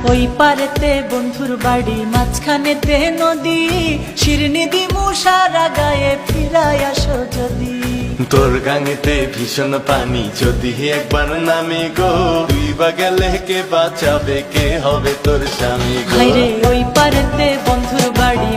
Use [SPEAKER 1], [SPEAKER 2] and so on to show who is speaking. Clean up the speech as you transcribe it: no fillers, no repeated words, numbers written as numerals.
[SPEAKER 1] ওই পারেতে বন্ধুর বাড়ি, মাঝখানেতে নদী, শিরনি দিমু সারা গায়ে, ফিরায় আসো যদি।
[SPEAKER 2] তোর গাঙেতে ভীষণ পানি, যদি একবার নামে গো, তুই বা গেলে কে বাঁচাবে, কে হবে তোর স্বামী গো।
[SPEAKER 1] হায়রে ওই পারেতে বন্ধুর বাড়ি,